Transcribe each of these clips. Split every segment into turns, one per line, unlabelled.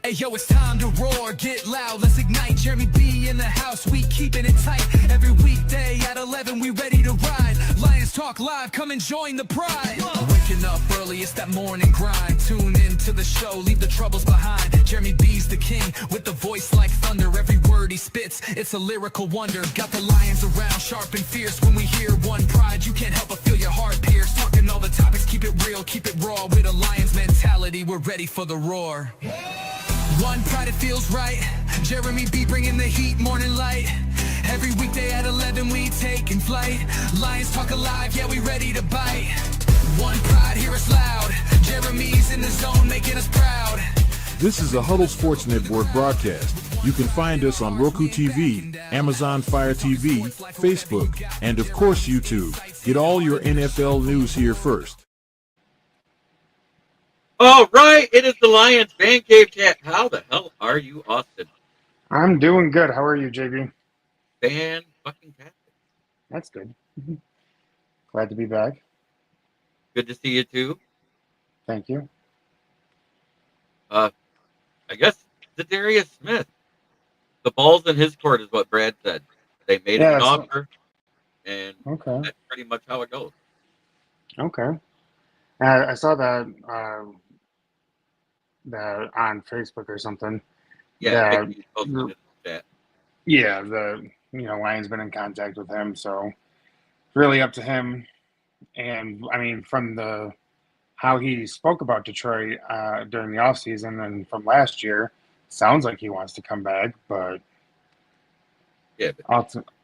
Hey yo, it's time to roar, get loud, let's ignite. Jeremy B in the house, we keeping it tight. Every weekday at 11, we ready to ride. Lions Talk Live, come and join the pride. Waking up early, it's that morning grind. Tune in to the show, leave the troubles behind. Jeremy B's the king, with the voice like thunder. Every word he spits, it's a lyrical wonder. Got the lions around, sharp and fierce. When we hear one pride, you can't help but feel your heart pierce. Talking all the topics, keep it real, keep it raw. With a lion's mentality, we're ready for the roar. One pride, it feels right. Jeremy B bringing the heat, morning light. Every weekday at 11, we taking flight. Lions Talk Alive, yeah, we ready to bite. One pride, hear us loud. Jeremy's in the zone, making us proud.
This is a Huddle Sports Network broadcast. You can find us on Roku TV, Amazon Fire TV, Facebook, and of course YouTube. Get all your NFL news here first.
All right, it is the Lions Fan Cave Chat. How the hell are you, Austin?
I'm doing good. How are you, JB?
Fan-fucking-tastic.
That's good. Glad to be back.
Good to see you, too.
Thank you.
I guess Zadarius Smith. The ball's in his court is what Brad said. They made him an offer, and that's pretty much how it goes.
Okay. I saw that on Facebook or something.
Yeah,
the Lions been in contact with him, so really up to him. And I mean, from how he spoke about Detroit during the offseason and from last year, sounds like he wants to come back, but
yeah,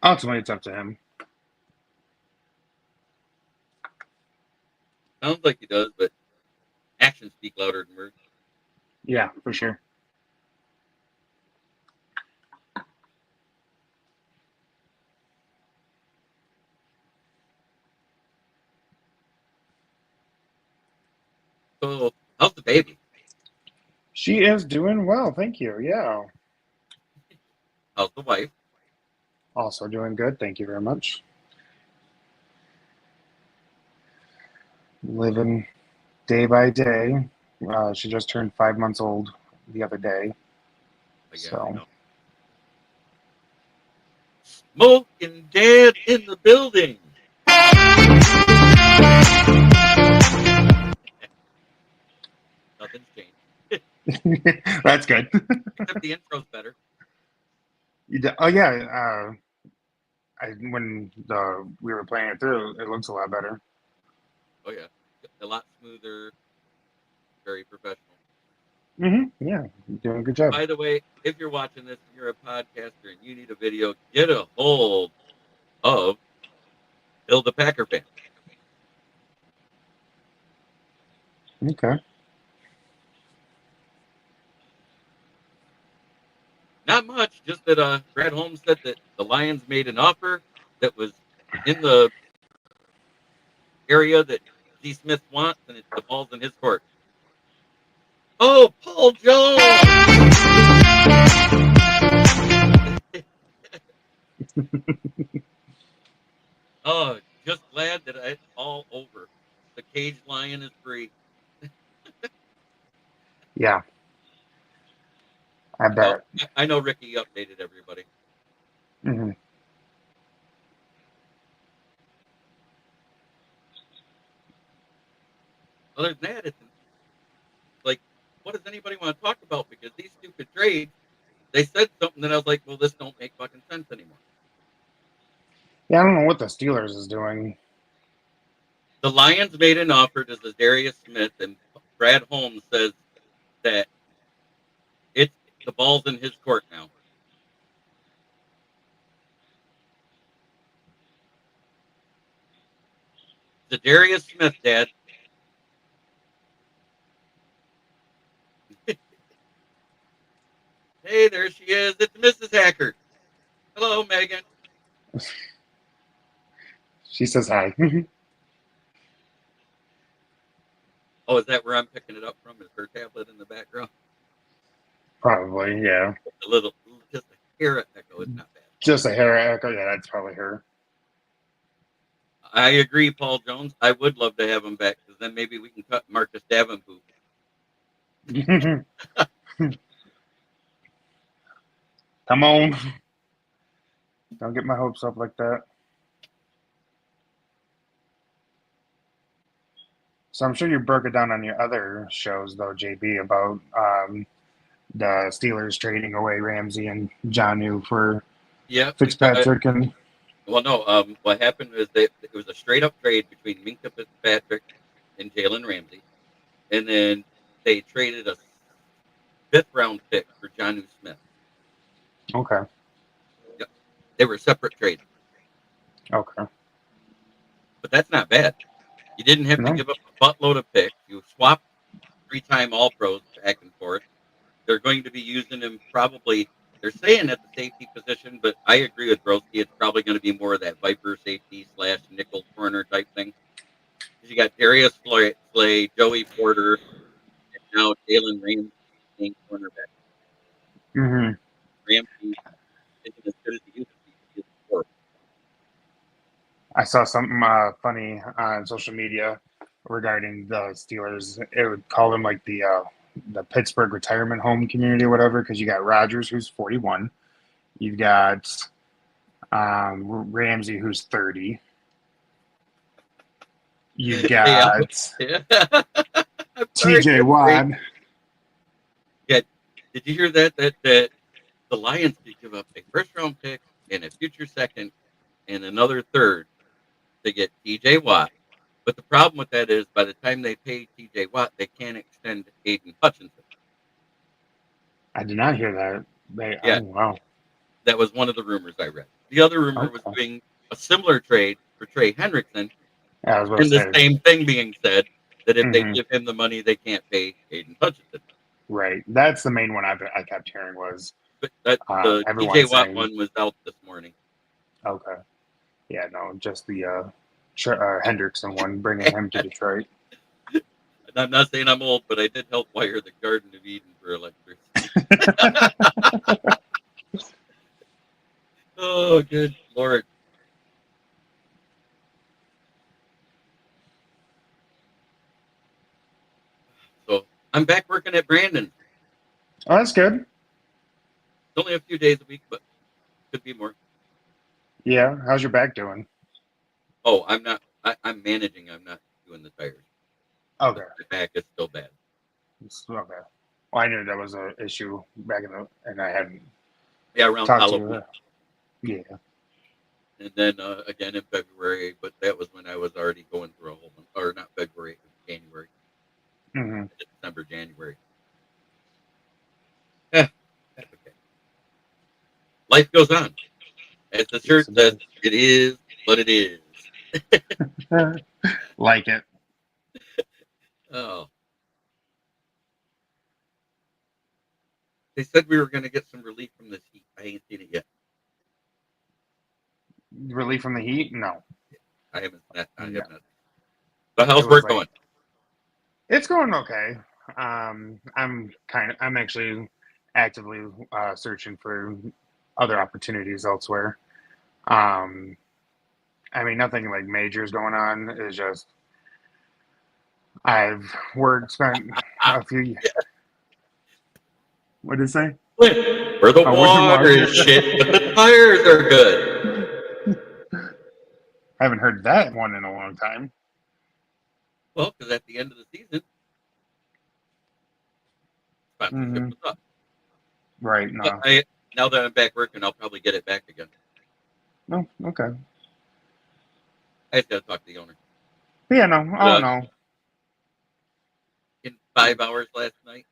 ultimately it's up to him.
Sounds like he does, but actions speak louder than words.
Yeah, for sure.
So, how's the baby?
She is doing well, thank you. Yeah.
How's the wife?
Also doing good, thank you very much. Living day by day. She just turned 5 months old the other day. So.
Smoking Dad in the building. Nothing's changed.
That's good.
Except the intro's better.
Oh yeah. When we were playing it through, it looks a lot better.
Oh yeah, a lot smoother. Very professional.
Yeah, you're doing a good job.
By the way, if you're watching this and you're a podcaster and you need a video, get a hold of Bill the Packer Fan.
Okay.
Not much, just that Brad Holmes said that the Lions made an offer that was in the area that D. Smith wants, and the ball's in his court. Oh, Paul Jones! Oh, just glad that it's all over. The caged lion is free.
Yeah. I bet.
I know Ricky updated everybody.
Mm-hmm.
Other than that, it's like, what does anybody want to talk about? Because these stupid trades, they said something that I was like, well, this don't make fucking sense anymore.
Yeah, I don't know what the Steelers is doing.
The Lions made an offer to Zadarius Smith, and Brad Holmes says that the ball's in his court now. Zadarius Smith, Dad. Hey, there she is. It's Mrs. Hacker. Hello, Megan.
She says hi.
Oh, is that where I'm picking it up from? Is her tablet in the background?
Probably, yeah.
Just a hair echo. It's not bad.
Just a hair echo. Yeah, that's probably her.
I agree, Paul Jones. I would love to have him back, because then maybe we can cut Marcus Davenport.
Come on. Don't get my hopes up like that. So I'm sure you broke it down on your other shows, though, JB, about the Steelers trading away Ramsey and Jonnu for
Yeah.
Fitzpatrick and.
Well, no. What happened was it was a straight up trade between Minka Fitzpatrick and Jalen Ramsey, and then they traded a 5th-round pick for Jonnu Smith.
Okay.
Yep. They were separate trades,
Okay.
but that's not bad. You didn't have to
No.
give up a buttload of picks. You swapped 3-time All-Pros back and forth. They're going to be using him probably. They're saying at the safety position, but I agree with Broski. It's probably going to be more of that Viper safety / nickel corner type thing. You got Darius Slay, Joey Porter, and now Jalen Ramsey playing cornerback.
Mm-hmm.
Ramsey isn't as good as he used to be. He is poor.
I saw something funny on social media regarding the Steelers. It would call them like the Pittsburgh retirement home community or whatever, because you got Rodgers, who's 41. You've got Ramsey, who's 30. You've got
Yeah.
TJ Watt.
Yeah. Did you hear that the Lions could give up a 1st-round pick and a future 2nd and another 3rd to get TJ Watt? But the problem with that is by the time they pay TJ Watt, they can't extend Aiden Hutchinson.
I did not hear that.
Yeah.
Oh, wow.
That was one of the rumors I read. The other rumor was doing a similar trade for Trey Hendrickson,
Yeah, I was about
and
to
the
say.
same thing being said, that if they
Mhm.
give him the money, they can't pay Aiden Hutchinson.
Right. That's the main one I kept hearing was
But the
everyone
TJ Watt
saying,
one was out this morning.
okay. Yeah, no, just the Hendrickson one, bringing him to Detroit.
And I'm not saying I'm old, but I did help wire the Garden of Eden for electricity. Oh, good Lord. So I'm back working at Brandon.
Oh, that's good.
It's only a few days a week, but could be more.
Yeah. How's your back doing?
Oh, I'm not. I'm managing. I'm not doing the tires.
Okay.
The back is still bad.
Okay. Well, I knew that was an issue back and I hadn't
Around
talked
Halloween.
to you. Yeah.
And then again in February, but that was when I was already going through a whole month, or not February, it was January,
Mm-hmm.
December, January. Yeah, that's okay. Life goes on. As the shirt says, it is what it is.
Like it.
Oh. They said we were going to get some relief from this heat. I ain't seen it yet.
Relief from the heat? No.
I haven't. I have
No.
not. But how's work going?
It's going okay. I'm actually actively searching for other opportunities elsewhere. I mean, nothing like major is going on. It's just I've spent a few. What did it say?
Where the water is shit, but the tires are good.
I haven't heard that one in a long time.
Well, because at the end of the season, sponsorship was up.
Right. No.
But now that I'm back working, I'll probably get it back again.
No. Okay.
I just got to talk to the owner.
Yeah. No. I don't know.
In 5 hours last night,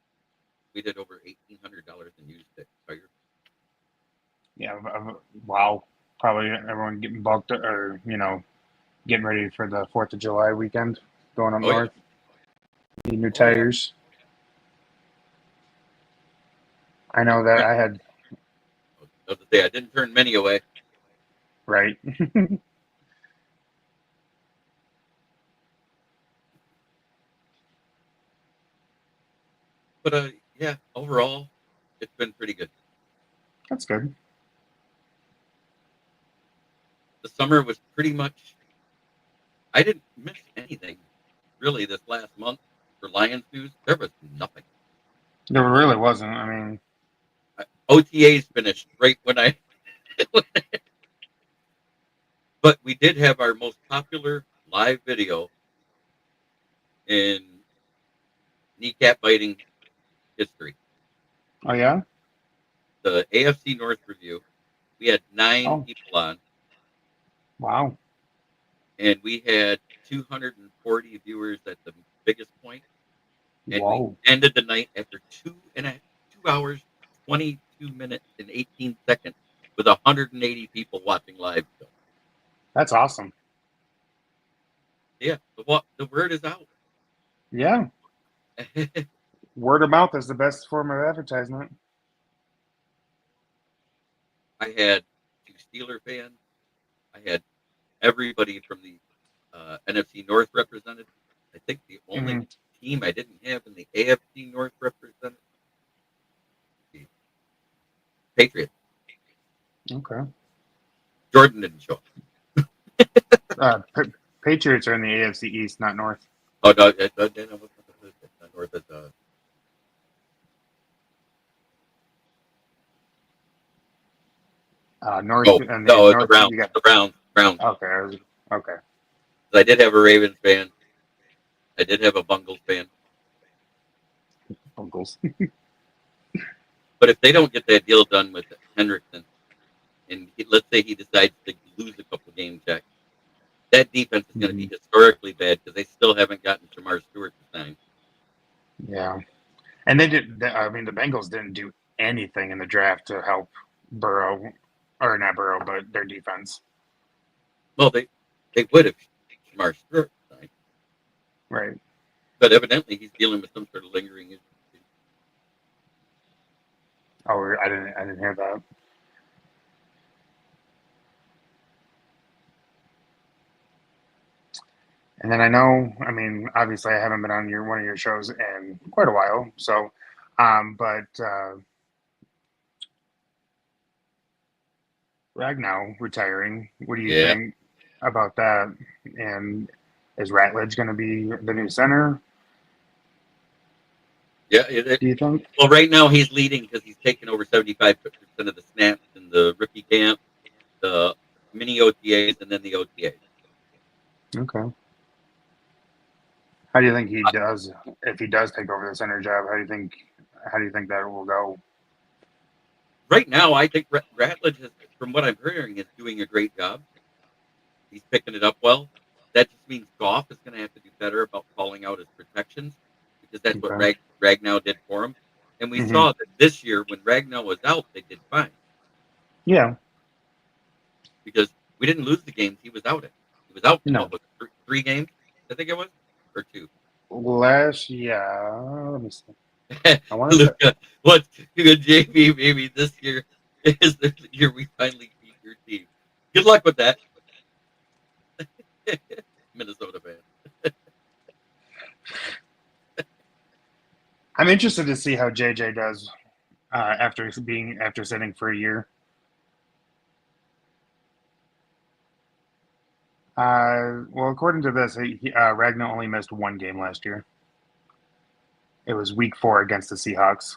we did over $1,800 in used tires.
Yeah. Wow. Probably everyone getting bulked or getting ready for the 4th of July weekend, going up north. Yeah. Need new tires. Yeah. I know that I had.
I was to say I didn't turn many away.
Right.
But yeah, overall, it's been pretty good.
That's good.
The summer was pretty much. I didn't miss anything really this last month for Lions news. There was nothing.
There really wasn't. I mean,
OTAs finished right when I. But we did have our most popular live video in kneecap biting history.
Oh yeah.
The AFC North review. We had 9
Oh
people on,
wow.
and we had 240 viewers at the biggest point, and we
Whoa.
ended the night after 2 hours, 22 minutes, and 18 seconds with 180 people watching live. Still.
That's awesome.
Yeah, the word is out.
Yeah. Word of mouth is the best form of advertisement.
I had 2 Steeler fans. I had everybody from the NFC North represented. I think the only
Hmm.
team I didn't have in the AFC North represented, the Patriots.
Okay.
Jordan didn't show up.
Patriots are in the AFC East, not North.
Oh no, North is
North
oh
and the
no, the
North.
Browns,
You got
the Browns, Browns.
okay. Okay.
I did have a Ravens fan. I did have a Bungles fan.
Uncles.
But if they don't get that deal done with Hendrickson, and let's say he decides to lose a couple games, Jack, that defense is going to be historically bad because they still haven't gotten Shamar Stewart to sign.
Yeah, and they did. I mean, the Bengals didn't do anything in the draft to help Burrow, or not Burrow, but their defense.
Well, they would have Shamar Stewart signed,
Right.
but evidently he's dealing with some sort of lingering issue.
Oh, I didn't hear that. And then I know, I mean, obviously I haven't been on one of your shows in quite a while. So, but Ragnow retiring, what do you
Yeah,
think about that? And is Ratledge going to be the new center?
yeah.
Do you think?
Well, right now he's leading because he's taken over 75% of the snaps in the rookie camp, the mini OTAs, and then the OTAs.
Okay. How do you think he does if he does take over the center job? How do you think that will go?
Right now, I think Ratledge, from what I'm hearing, is doing a great job. He's picking it up well. That just means Goff is going to have to do better about calling out his protections because that's what
Okay.
Ragnow did for him. And we
Hmm.
saw that this year when Ragnow was out, they did fine
Yeah.
because we didn't lose the games he was out in. He was out for
No.
what was it, 3 games? I think it was or 2.
Yeah. Let me see. I want to say.
Luca, what's good, JB? Maybe this year is the year we finally beat your team. Good luck with that, Minnesota fan.
I'm interested to see how JJ does after sitting for a year. Well, according to this, Ragnar only missed one game last year. It was week 4 against the Seahawks.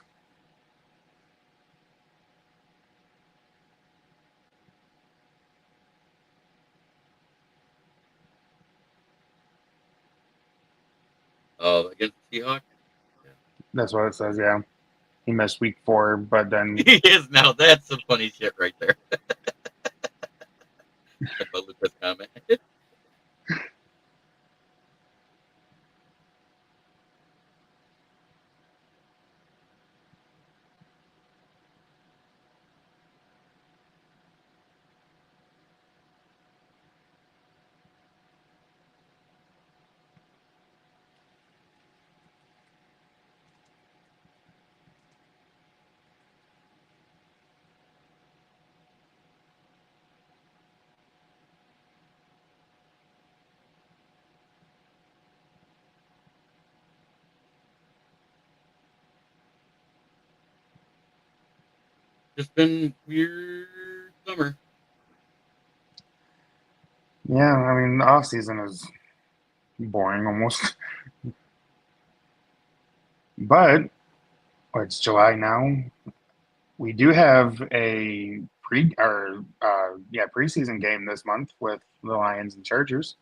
Against the Seahawks.
That's what it says. Yeah, he missed week 4, but then
He is now. That's some funny shit right there. About Luca's comment. Just been weird summer.
yeah, I mean the off season is boring almost. But it's July now. We do have a preseason game this month with the Lions and Chargers.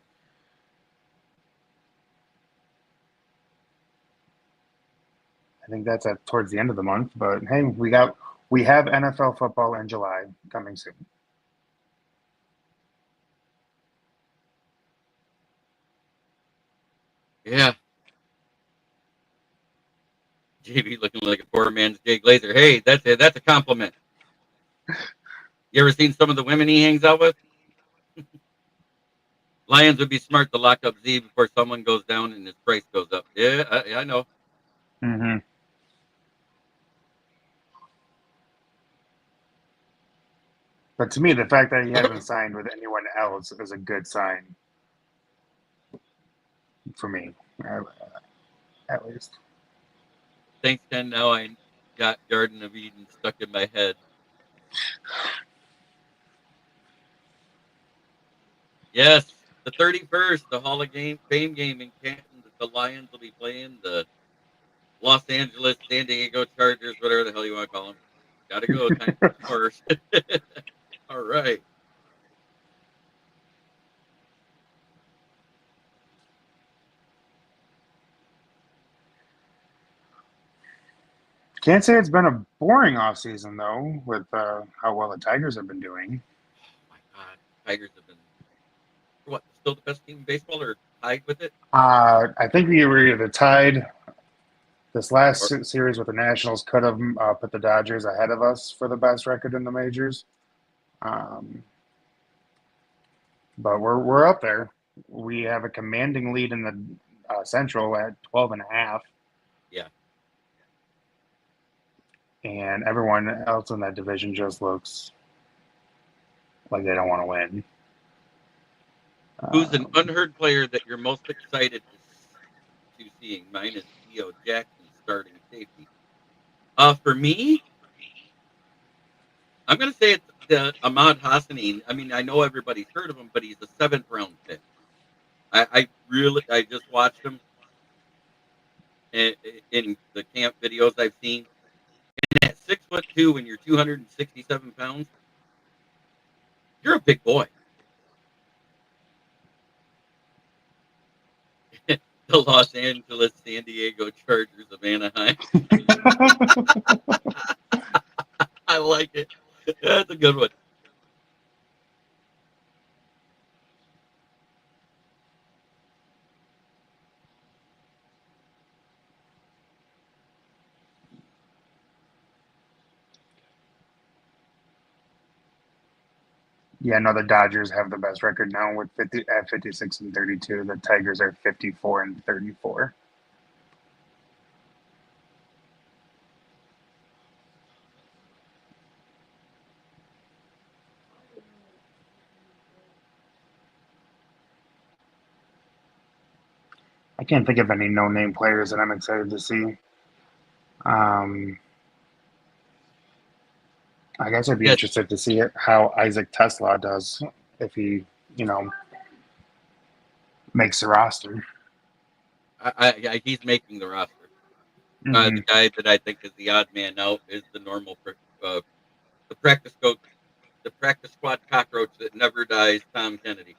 I think that's towards the end of the month, but hey, we have NFL football in July coming soon.
Yeah. JB looking like a poor man's Jay Glazer. Hey, that's a compliment. You ever seen some of the women he hangs out with? Lions would be smart to lock up Z before someone goes down and his price goes up. Yeah, I know.
Mm-hmm. But to me, the fact that he hasn't signed with anyone else is a good sign for me, at least.
Thanks, Ken. Now I got Garden of Eden stuck in my head. Yes, the 31st, the Hall of Fame game in Canton. The Lions will be playing the Los Angeles, San Diego Chargers, whatever the hell you want to call them. Gotta go. Time for scores. All right.
Can't say it's been a boring offseason, though, with how well the Tigers have been doing.
Oh, my God. Tigers have been, what, still the best team in baseball or tied with it?
I think we were either tied. This last series with the Nationals could have put the Dodgers ahead of us for the best record in the majors. But we're up there. We have a commanding lead in the Central at 12.5.
Yeah.
And everyone else in that division just looks like they don't want to win.
Who's an unheard player that you're most excited to seeing? Mine is Theo Jackson, starting safety. For me, I'm going to say it's Ahmad Hassanin. I mean, I know everybody's heard of him, but he's a 7th-round pick. I just watched him in the camp videos I've seen. And at 6'2" when you're 267 pounds, you're a big boy. The Los Angeles San Diego Chargers of Anaheim. I like it. That's a good one.
Yeah, no, the Dodgers have the best record now with 56-32. The Tigers are 54-34. I can't think of any no-name players that I'm excited to see. I guess I'd be interested to see how Isaac Tesla does if he, makes the roster.
He's making the roster.
Mm-hmm.
The guy that I think is the odd man out is the normal, the practice coach, the practice squad cockroach that never dies, Tom Kennedy.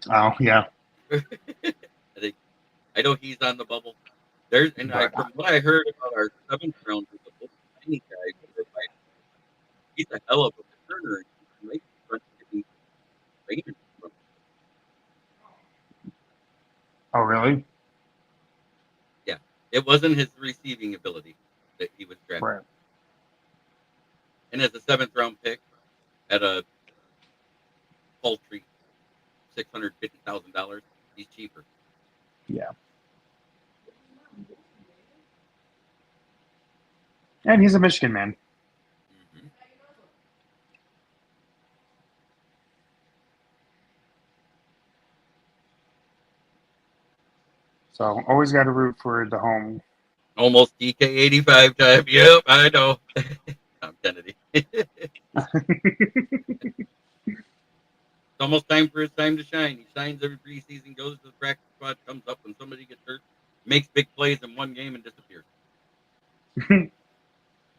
Oh yeah.
I know he's on the bubble. From what I heard about our 7th round, the tiny guy, he's a hell of a returner. He might be Raiders.
Oh really?
Yeah, it wasn't his receiving ability that he was drafted.
Right.
And as a 7th round pick at a paltry $650,000, he's cheaper.
Yeah. And he's a Michigan man.
Mm-hmm.
So always got to root for the home.
Almost DK85 time. Yep, I know. Tom Kennedy. It's almost time for his time to shine. He shines every preseason, goes to the practice squad, comes up when somebody gets hurt, makes big plays in one game and disappears.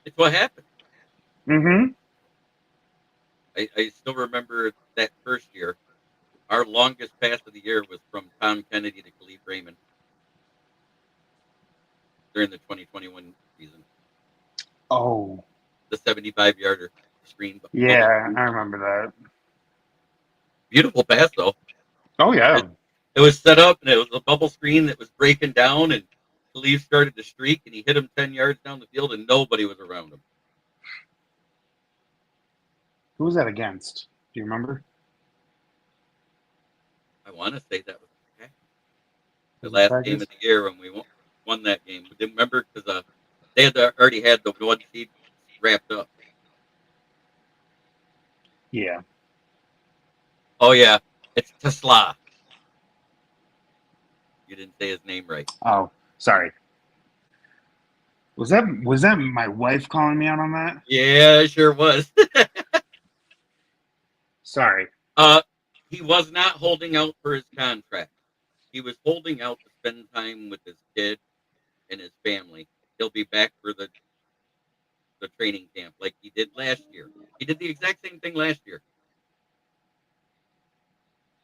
It's what happened.
Mm-hmm.
I still remember that first year. Our longest pass of the year was from Tom Kennedy to Khalif Raymond during the 2021 season.
Oh.
The 75-yarder screen.
Yeah, I remember that.
Beautiful pass, though.
Oh, yeah.
It was set up, and it was a bubble screen that was breaking down, and Khalif started to streak, and he hit him 10 yards down the field, and nobody was around him.
Who was that against? Do you remember?
I want to say that was the
Was it
last game
Packers?
of the year when we won that game. But didn't remember because they had already had the one seed wrapped up.
Yeah.
Oh yeah, it's Tesla. You didn't say his name right.
Oh, sorry. Was that my wife calling me out on that?
Yeah, it sure was.
Sorry.
He was not holding out for his contract. He was holding out to spend time with his kid and his family. He'll be back for the training camp like he did last year. He did the exact same thing last year.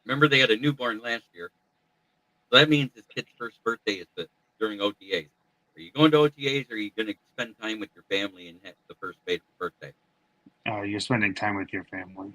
Remember, they had a newborn last year. So that means his kid's first birthday is during OTAs. Are you going to OTAs, or are you going to spend time with your family and have the first birthday?
You're spending time with your family.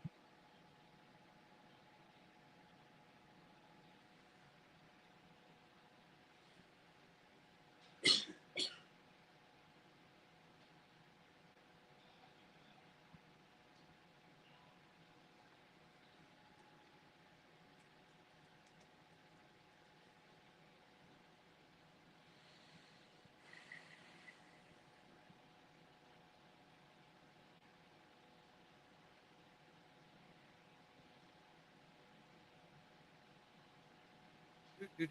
Do.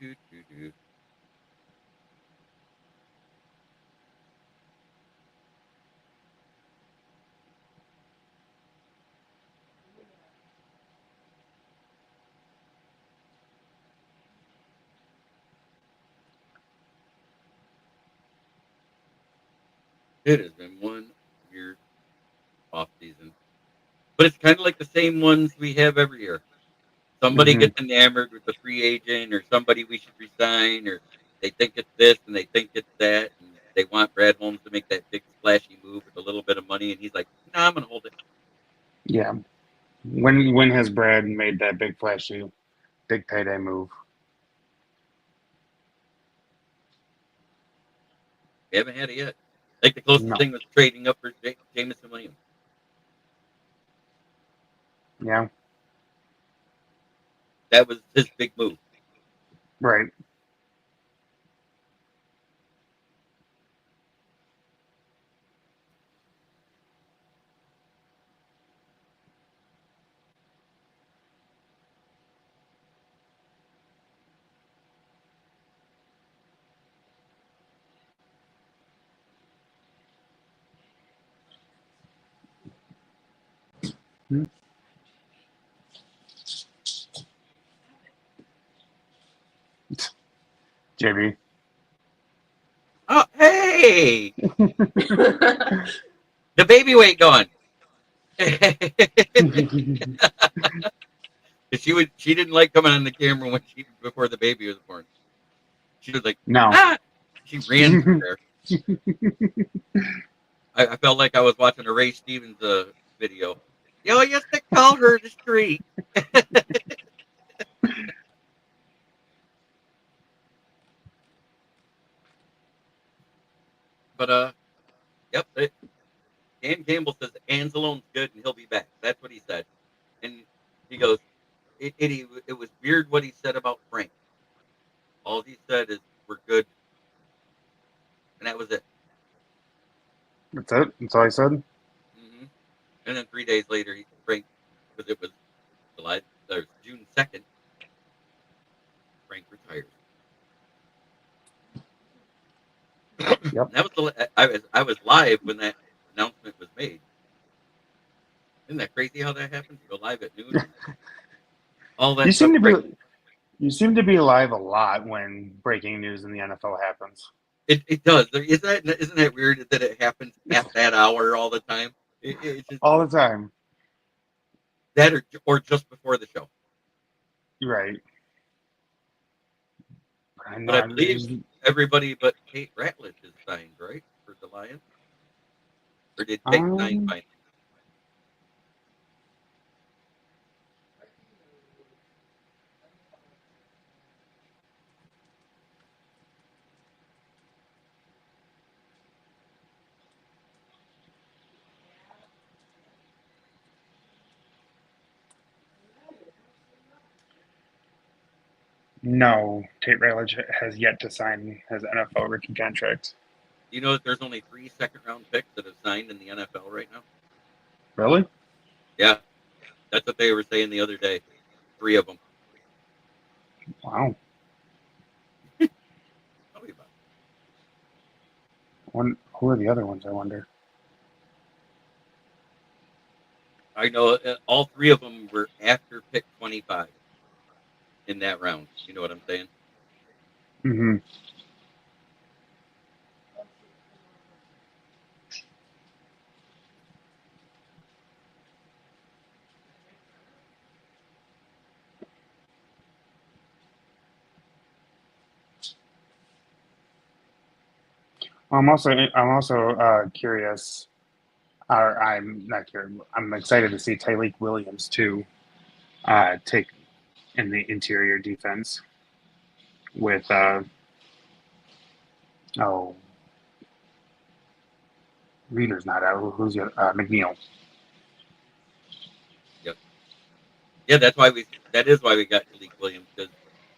It has been one weird off season, but it's kind of like the same ones we have every year. Somebody
Mm-hmm.
gets enamored with the free agent, or somebody we should resign, or they think it's this and they think it's that, and they want Brad Holmes to make that big splashy move with a little bit of money, and he's like, "Nah, I'm gonna hold it."
Yeah. When has Brad made that big flashy, big payday move?
We haven't had it yet. Like the closest
No.
thing was trading up for Jameson Williams.
Yeah.
That was his big move.
Right. Hmm. JB.
Oh, hey, the baby weight gone. She didn't like coming on the camera before the baby was born. She was like,
No.
ah. She ran through there. I felt like I was watching a Ray Stevens video. Yo, you used to call her the street. But yep. Dan Campbell says Anzalone's good and he'll be back. That's what he said. And he goes, it was weird what he said about Frank. All he said is we're good, and that was it.
That's it. That's all I said.
Hmm. And then 3 days later, Frank, because it was June 2nd, Frank retired.
Yep.
That was I was live when that announcement was made. Isn't that crazy how that happens? You go live at noon. And all that
You
stuff.
you seem to be alive a lot when breaking news in the NFL happens.
It does. Isn't that weird that it happens at that hour all the time? It's just
all the time.
that, or just before the show.
Right.
But I believe everybody but Kate Ratliff is signed, right, for the Lions? Or did Kate sign finally?
No, Tate Ratledge has yet to sign his NFL rookie contract.
Do you know that there's only 3 second-round picks that have signed in the NFL right now?
Really?
Yeah, that's what they were saying the other day. 3 of them.
Wow.
Tell me about
Who are the other ones, I wonder?
it. I know all 3 of them were after pick 25 in that round. You know what I'm saying?
Mm-hmm. I'm also curious. Or I'm not curious. I'm excited to see Tyleek Williams too take in the interior defense with oh Reader's not out. Who's the McNeil?
Yep. Yeah, that is why we got Malik Williams, because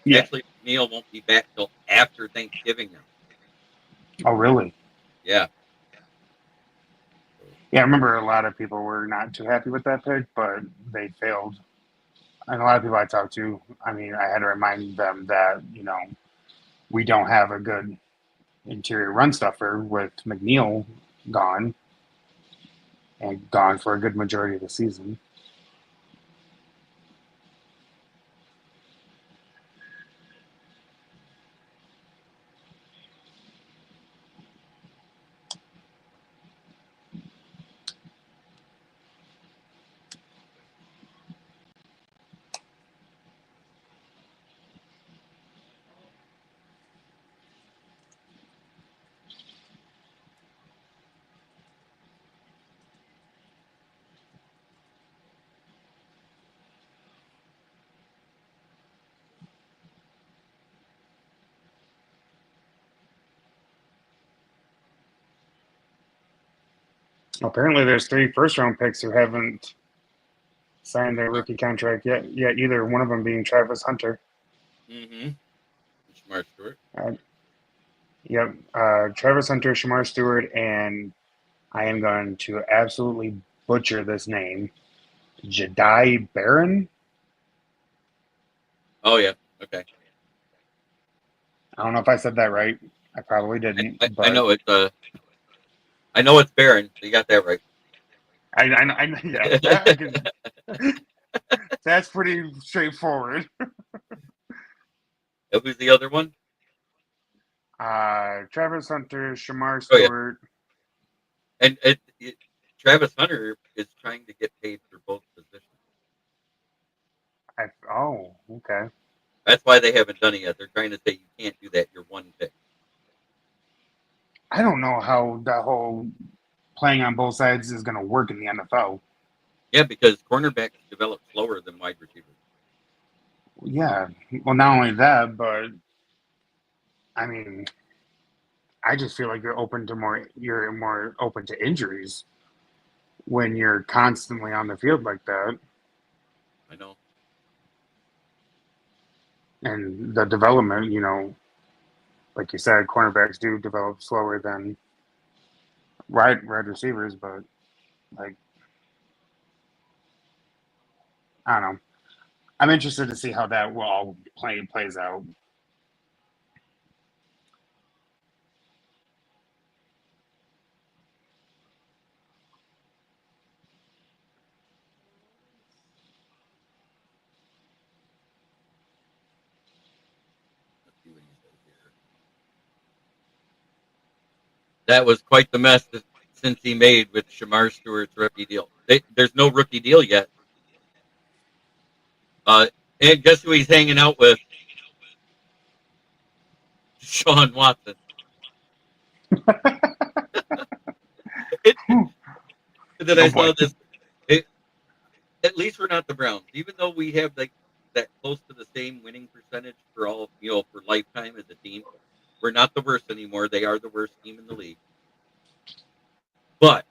Yeah.
actually Neil won't be back till after Thanksgiving now.
Oh really?
Yeah.
Yeah, I remember a lot of people were not too happy with that pick, but they failed. And a lot of people I talked to, I mean, I had to remind them that, we don't have a good interior run stuffer with McNeil gone and gone for a good majority of the season. Apparently, there's 3 first-round picks who haven't signed their rookie contract yet. Yet either one of them being Travis Hunter.
Mm-hmm. Smart Stewart.
Yep, Travis Hunter, Shamar Stewart, and I am going to absolutely butcher this name, Jedi Barron.
Oh yeah. Okay.
I don't know if I said that right. I probably didn't,
I
but
know it's I know it's Barron. So you got that right.
yeah, that I can. That's pretty straightforward.
Who's the other one?
Travis Hunter, Shamar
Oh yeah.
Stewart.
And Travis Hunter is trying to get paid for both positions.
Oh, okay.
That's why they haven't done it yet. They're trying to say you can't do that. You're one pick.
I don't know how that whole playing on both sides is going to work in the NFL.
Yeah, because cornerbacks develop slower than wide receivers.
Yeah. Well, not only that, but I mean, I just feel like you're more open to injuries when you're constantly on the field like that.
I know.
And the development, like you said, cornerbacks do develop slower than wide receivers, but like I don't know. I'm interested to see how that will all plays out.
Let's see what he says here. That was quite the mess to since he made with Shamar Stewart's rookie deal. There's no rookie deal yet. And guess who he's hanging out with? Deshaun Watson. Then I saw this. At least we're not the Browns, even though we have like that close to the same winning percentage for all for lifetime as a team. We're not the worst anymore. They are the worst team in the league. But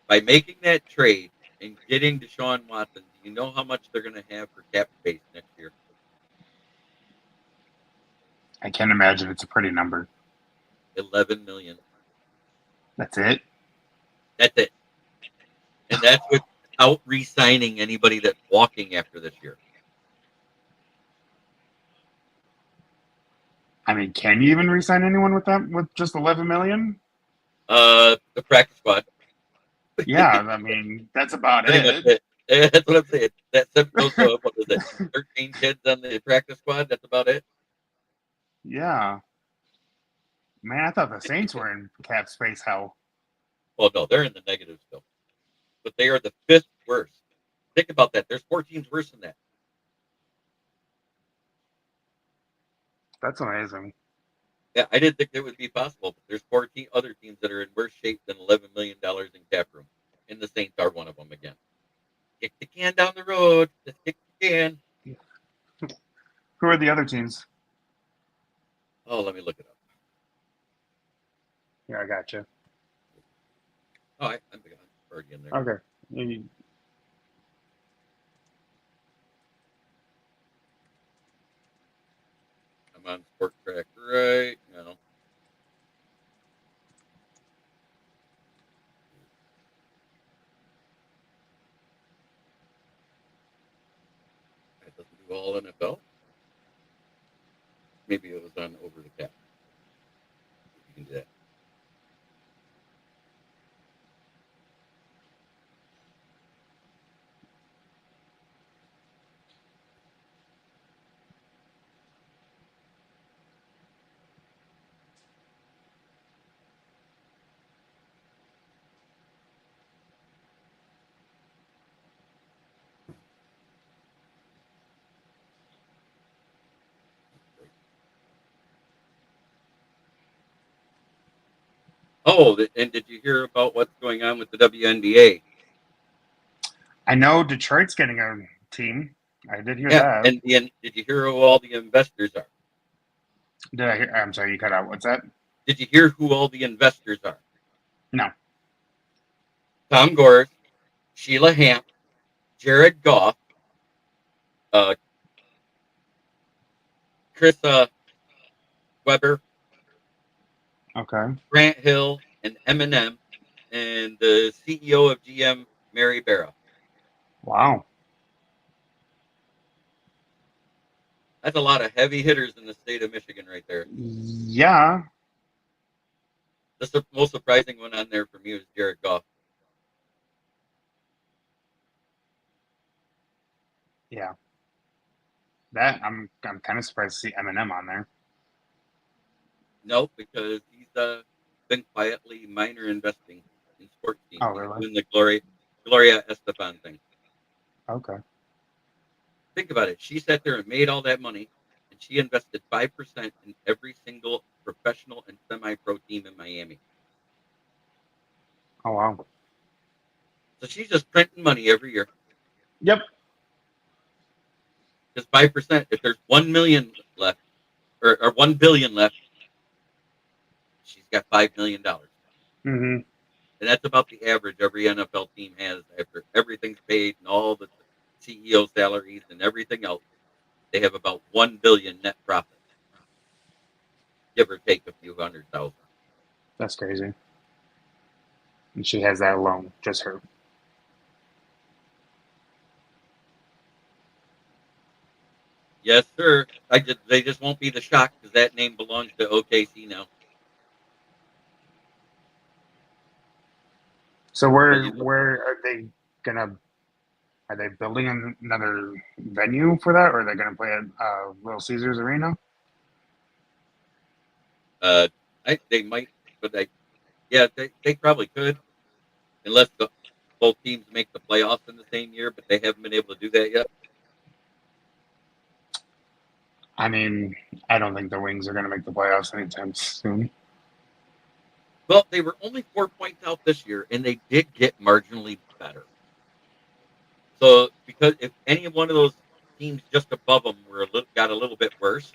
by making that trade and getting Deshaun Watson, do you know how much they're going to have for cap space next year?
I can't imagine. It's a pretty number.
$11 million.
That's it?
That's it. And that's without re-signing anybody that's walking after this year.
I mean, can you even re-sign anyone with that with just $11 million?
The practice squad.
Yeah, I mean, that's about
Pretty
it.
much it. That's what I'm saying. That's what is it? 13 kids on the practice squad. That's about it.
Yeah. Man, I thought the Saints were in cap space hell.
Well, no, they're in the negative still. But they are the 5th worst. Think about that. There's 4 teams worse than that.
That's amazing.
Yeah, I didn't think that would be possible, but there's 14 other teams that are in worse shape than $11 million in cap room. And the Saints are one of them again. Kick the can down the road. Just kick the can.
Who are the other teams?
Oh, let me look it up.
Yeah, I got you.
Oh, I'm already in there.
Okay.
I'm on Sport Track right now. It doesn't do all NFL. Maybe it was on Over the Cap. You can do that. Oh, and did you hear about what's going on with the WNBA?
I know Detroit's getting a team. I did hear that.
And did you hear who all the investors are?
Did I hear? I'm sorry, you cut out. What's that?
Did you hear who all the investors are?
No.
Tom Gores, Sheila Hamp, Jared Goff, Chris Webber,
Okay.
Grant Hill, and Eminem, and the CEO of GM, Mary Barra.
Wow.
That's a lot of heavy hitters in the state of Michigan right there.
Yeah.
The most surprising one on there for me was Jared Goff.
Yeah. That I'm kind of surprised to see Eminem on there.
No, because he's been quietly minor investing in sports teams.
Oh, really?
Doing the Gloria Estefan thing.
Okay.
Think about it. She sat there and made all that money, and she invested 5% in every single professional and semi-pro team in Miami.
Oh, wow.
So she's just printing money every year.
Yep.
Just 5%. If there's 1 million left, or 1 billion left, she's got $5 million.
Mm-hmm.
And that's about the average every NFL team has after everything's paid and all the CEO salaries and everything else. They have about 1 billion net profit, give or take a few 100,000.
That's crazy. And she has that alone, just her.
Yes, sir. They just won't be the shock because that name belongs to OKC now.
So where are they gonna? Are they building another venue for that, or are they gonna play at Little Caesars Arena?
They might, but Yeah, they probably could, unless both teams make the playoffs in the same year, but they haven't been able to do that yet.
I mean, I don't think the Wings are going to make the playoffs anytime soon.
Well, they were only 4 points out this year, and they did get marginally better. So, because if any one of those teams just above them got a little bit worse,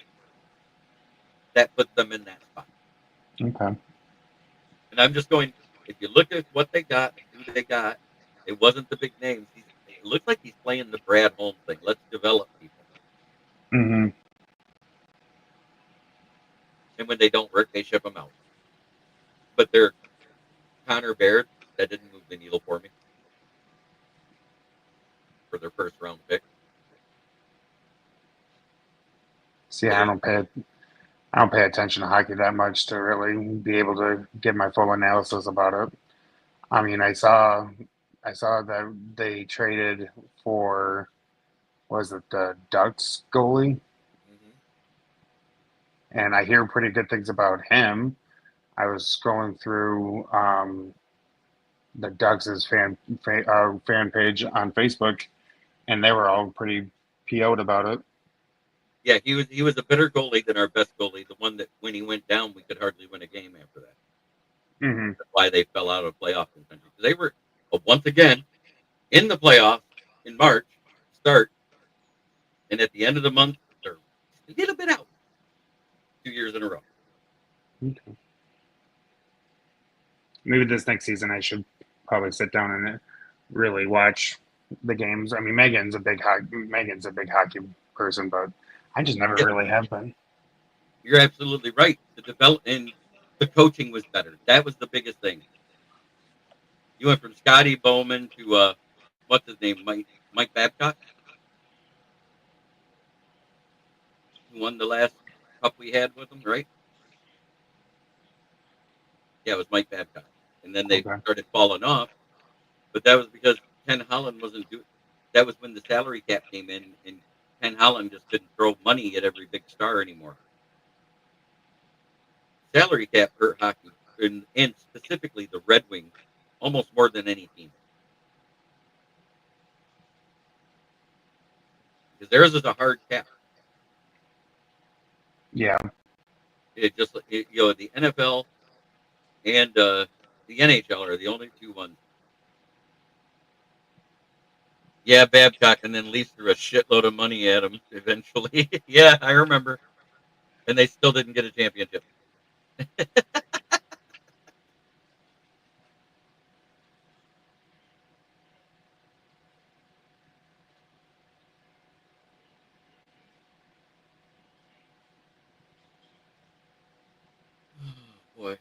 that puts them in that spot.
Okay.
And I'm just going. If you look at what they got, who they got, it wasn't the big names. It looks like he's playing the Brad Holmes thing. Let's develop people.
Mm-hmm.
And when they don't work, they ship them out. But they're Connor Baird. That didn't move the needle for me for their first round pick.
See, I don't pay attention to hockey that much to really be able to get my full analysis about it. I mean, I saw that they traded for, was it the Ducks goalie?
Mm-hmm.
And I hear pretty good things about him. I was scrolling through the Ducks' fan page on Facebook, and they were all pretty PO'd about it.
Yeah, he was a better goalie than our best goalie. The one that when he went down, we could hardly win a game after that.
Mm-hmm.
That's why they fell out of playoff contention. They were once again in the playoffs in March start, and at the end of the month they're a little bit out. 2 years in a row.
Okay. Maybe this next season I should probably sit down and really watch the games. I mean, Megan's a big hockey person, but I just never
Yeah,
really have been.
you're absolutely right. The coaching was better. That was the biggest thing. You went from Scotty Bowman to what's his name, Mike Babcock, who won the last cup we had with him, right? Yeah, it was Mike Babcock. And then they
Okay.
started falling off, but that was because Ken Holland wasn't doing. That was when the salary cap came in, and Ken Holland just couldn't throw money at every big star anymore. Salary cap hurt hockey, and specifically the Red Wings, almost more than any team. Because theirs is a hard cap.
Yeah.
The NFL and the NHL are the only two ones. Yeah, Babcock, and then Leafs threw a shitload of money at him eventually. Yeah, I remember. And they still didn't get a championship. Oh, boy.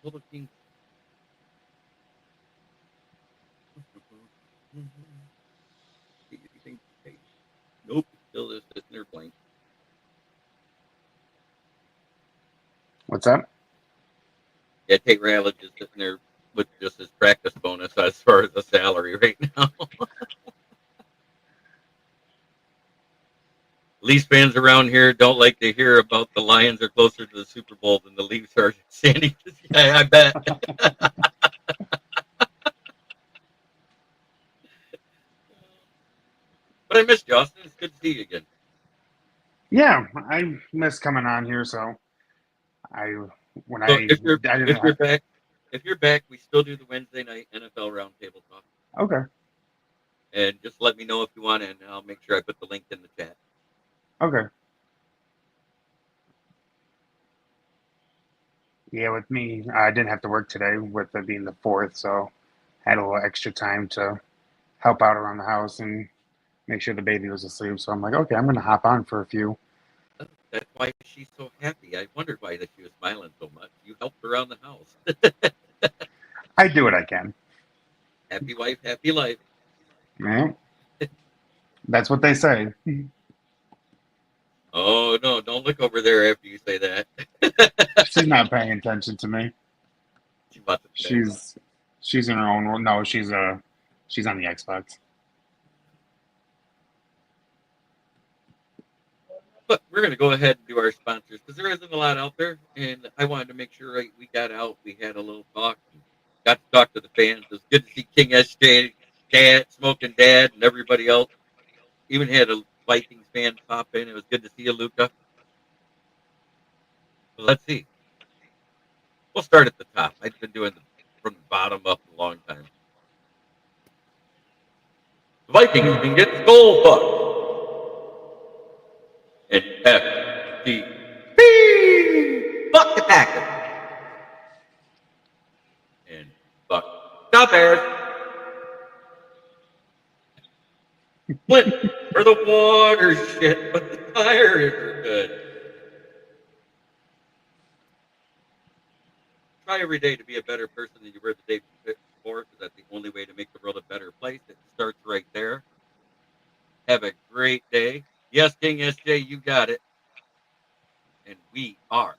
Little King. Nope, still is sitting there blank.
What's that?
Yeah, Tate Ratledge is sitting there with just his practice bonus as far as the salary right now. Leafs fans around here don't like to hear about the Lions are closer to the Super Bowl than the Leafs are standing. Yeah, I bet. But I missed you, Austin. It's good to see you again.
Yeah, I miss coming on here. So I when
So
I
if you're
I didn't
if you're
have,
back if you're back, we still do the Wednesday night NFL roundtable talk.
okay.
And just let me know if you want, and I'll make sure I put the link in the chat.
Okay. Yeah, with me, I didn't have to work today with it being the 4th, so had a little extra time to help out around the house and make sure the baby was asleep. So I'm like, okay, I'm going to hop on for a few.
Oh, that's why she's so happy. I wondered why that she was smiling so much. You helped around the house.
I do what I can.
Happy wife, happy life.
Yeah, that's what they say.
Oh, no, don't look over there after you say that.
She's not paying attention to me. She's in her own world. No, she's on the Xbox.
But we're going to go ahead and do our sponsors because there isn't a lot out there. And I wanted to make sure we got out. We had a little talk. Got to talk to the fans. It was good to see King SJ, Dad, Smoking Dad, and everybody else. Even had a Vikings fan pop in. It was good to see you, Luca. So let's see. We'll start at the top. I've been doing from the bottom up a long time. The Vikings can get skull fucked. And FTP. Fuck the Packers. And fuck the Bears. Flint for the water shit, but the tires are good. Try every day to be a better person than you were the day before, because that's the only way to make the world a better place. It starts right there. Have a great day. Yes, King SJ, you got it. And we are.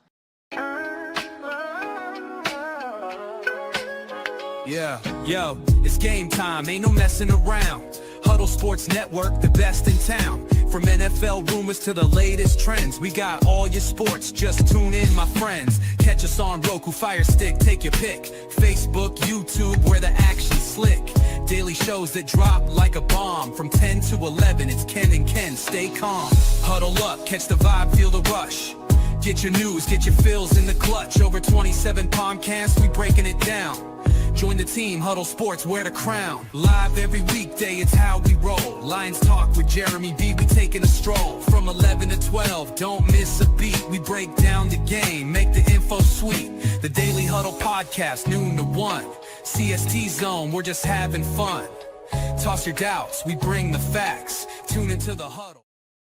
Yeah, yo, it's game time, ain't no messing around. Huddle Sports Network, the best in town. From NFL rumors to the latest trends, we got all your sports, just tune in, my friends. Catch us on Roku, Fire Stick, take your pick. Facebook, YouTube, where the action's slick. Daily shows that drop like a bomb. From 10 to 11, it's Ken and Ken, stay calm. Huddle up, catch the vibe, feel the rush. Get your news, get your fills in the clutch. Over 27 podcasts, we breaking it down. Join the team, Huddle Sports, wear the crown. Live every weekday, it's how we roll. Lions Talk with Jeremy B, we taking a stroll. From 11 to 12, don't miss a beat. We break down the game, make the info sweet. The Daily Huddle Podcast, noon to 1. CST Zone, we're just having fun. Toss your doubts, we bring the facts. Tune into the Huddle.